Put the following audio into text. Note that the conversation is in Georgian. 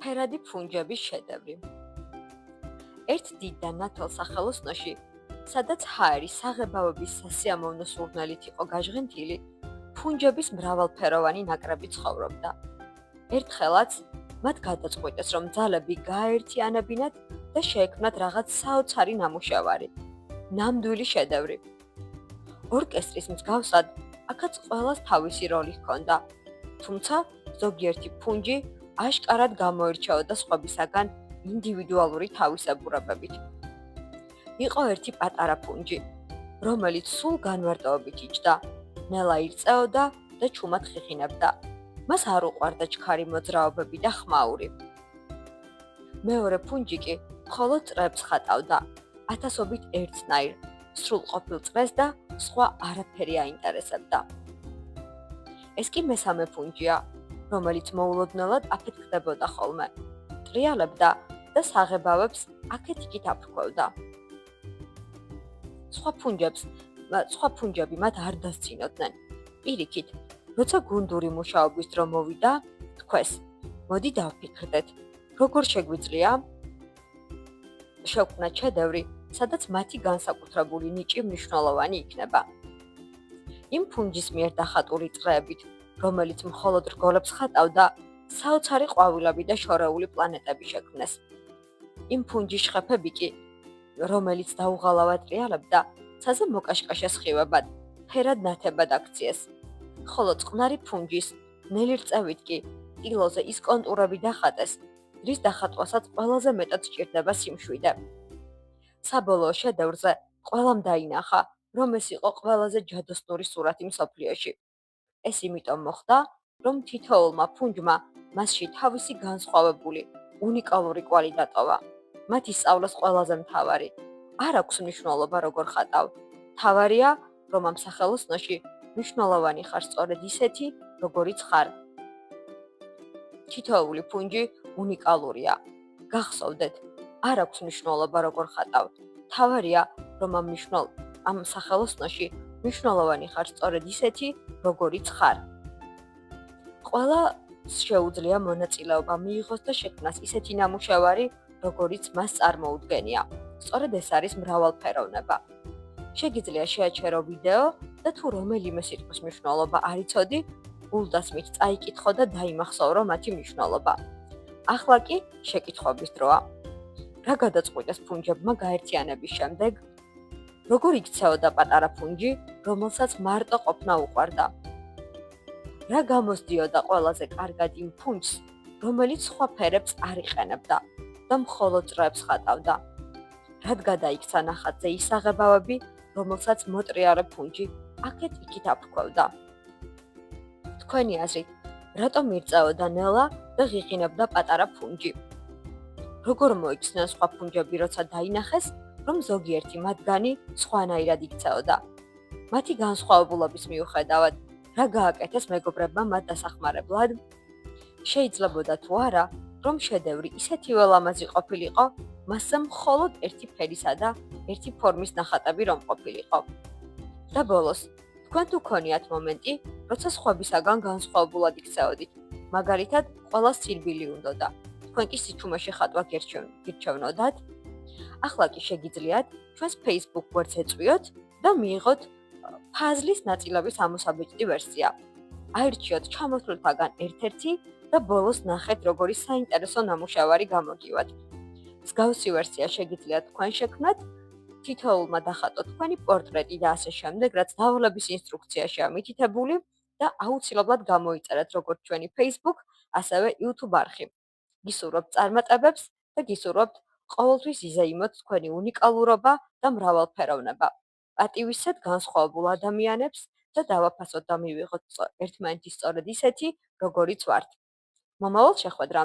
ფერადი ფუნჯების შედევრი. ერთ დიდ და ნათელ სახელოსნოში, სადაც ჰაერი საღებავების სასიამოვნო სურნელით იყო გაჟღენთილი, ფუნჯების მრავალფეროვანი ნაკრები ცხოვრობდა. ერთხელაც მათ გადაწყვიტეს, რომ ძალები გააერთიანებინათ და შეექმნათ რაღაც საოცარი ნამუშევარი, ნამდვილი შედევრი. ორკესტრის მსგავსად, აქაც ყველას თავისი როლი ჰქონდა, თუმცა ზოგიერთი ფუნჯი აშკარად გამოირჩეოდა სხვებისაგან ინდივიდუალური თავისებურებებით. იყო ერთი პატარა ფუნჯი, რომელიც სულ განმარტოებით იჯდა, ნელა ირწეოდა და ჩუმად ხიხინებდა. მას არ უყვარდა ჩქარი მოძრაობები და ხმაური. მეორე ფუნჯი კი მხოლოდ წრეებს ხატავდა, ათასობით ერთნაირ, სრულყოფილ წრეს და სხვა არაფერი აინტერესებდა. ეს კი მესამე ფუნჯია, რომელიც მოულოდნელად აფეთქდებოდა ხოლმე, ტრიალებდა და საღებავებს აქეთ-იქით აფრქვევდა. სხვა ფუნჯები მათ არ დასცინოდნენ. პირიქით, როცა გუნდური მუშაობის დრო მოვიდა, თქვეს: მოდი დავფიქრდეთ, როგორ შეგვიძლია შევქმნათ შედევრი, სადაც მათი განსაკუთრებული ნიჭი მნიშვნელოვანი იქნება. იმ ფუნჯის მიერ დახატული წრეებით, რომელიც მხოლოდ რგოლებს ხატავდა, საოცარი ყვავილები და შორეული პლანეტები შექმნეს. იმ ფუნჯის შხეფები კი, რომელიც დაუღალავად ტრიალებდა, ცაზე მოკაშკაშა სხივებად, ფერად ნათებად აქციეს. ხოლო წყნარი ფუნჯის ნელი რწევით კი ტილოზე ის კონტურები დახატეს, რის დახატვასაც ყველაზე მეტად სჭირდება სიმშვიდე. საბოლოო შედევრზე ყველამ დაინახა, რომ ეს იყო ყველაზე ჯადოსნური სურათი მსოფლიოში. ეს იმიტომ მოხდა, რომ თითოეულმა ფუნჯმა მასში თავისი განსხვავებული, უნიკალური კვალი დატოვა. მათი სწავლის ყველაზე მთავარი. არ აქვს მნიშვნელობა როგორ ხატავ. მთავარია, რომ ამ სახელოსნოში მნიშვნელოვანი ხარ სწორედ ისეთი, როგორიც ხარ. თითოეული ფუნჯი უნიკალურია. გახსოვდეთ, არ აქვს მნიშვნელობა როგორ ხატავ. მთავარია, რომ ამ სახელოსნოში მნიშვნელოვანი ხარ სწორედ ისეთი, როგორიც ხარ. ყველას შეუძლია მონაწილეობა მიიღოს და შექმნას ისეთი ნამუშევარი, როგორიც მას წარმოუდგენია. სწორედ ეს არის მრავალფეროვნება. შეგიძლია შეაჩერო ვიდეო და თუ რომელიმე სიტყვის მნიშვნელობა არ იცოდი, გულდასმით წაიკითხო და დაიმახსოვრო მათი მნიშვნელობა. ახლა კი შეკითხვების დროა. რა გადაწყვიტეს ფუნჯებმა გაერთიანების შემდეგ? როგორ იქცეოდა პატარა ფუნჯი, რომელსაც მარტო ყოფნა უყვარდა? რა გამოსდიოდა ყველაზე კარგად იმ ფუნჯს, რომელიც სხვა ფერებს არ იყენებდა და მხოლოდ წრეებს ხატავდა? რად გადაიქცა ნახატზე ის საღებავები, რომელსაც მოტრიალე ფუნჯი აქეთ-იქით აფრქვევდა? თქვენი აზრით, რატომ ირწეოდა ნელა და ღიღინებდა პატარა ფუნჯი? როგორ მოიქცნენ სხვა ფუნჯები, როცა დაინახეს, რომ ზოგიერთი მათგანი სხვანაირად იქცეოდა? მათი განსხვავებულობის მიუხედავად, რა გააკეთეს მეგობრებმა მათ დასახმარებლად? შეიძლებოდა თუ არა, რომ შედევრი ისეთივე ლამაზი ყოფილიყო, მასზე მხოლოდ ერთი ფერისა და ერთი ფორმის ნახატები რომ ყოფილიყო. და ბოლოს, თქვენ თუ გქონიათ მომენტი, როცა სხვებისაგან განსხვავებულად იქცეოდით, მაგალითად, ყველას სირბილი უნდოდა, თქვენ კი სიჩუმეში ხატვა გირჩევნოდათ? ახლა კი შეგიძლიათ ჩვენს Facebook გვერდს ეწვიოთ და მიიღოთ ფაზლის ნაწილების ამოსაბეჭდი ვერსია. აირჩიოთ ჩამოთვლითაგან ერთ-ერთი და ბოლოს ნახეთ, როგორი საინტერესო ნამუშევარი გამოგივათ. მსგავსი ვერსია შეგიძლიათ თქვენ შექმნათ, თითოეულმა დახატოთ თქვენი პორტრეტი და ასე შემდეგ, რაც დავლების ინსტრუქციაშია მითითებული და აუცილებლად გამოიწერეთ როგორც ჩვენი Facebook, ასევე YouTube არხი. გისურვებთ წარმატებებს და გისურვებთ ყოველთვის იზეიმოთ თქვენი უნიკალურობა და მრავალფეროვნება. პატივისცეთ განსხვავებულ ადამიანებს და დავაფასოთ და მივიღოთ ერთმანეთის სწორედ ისეთი, როგორიც ვართ. მომავალ შეხვედრამდე.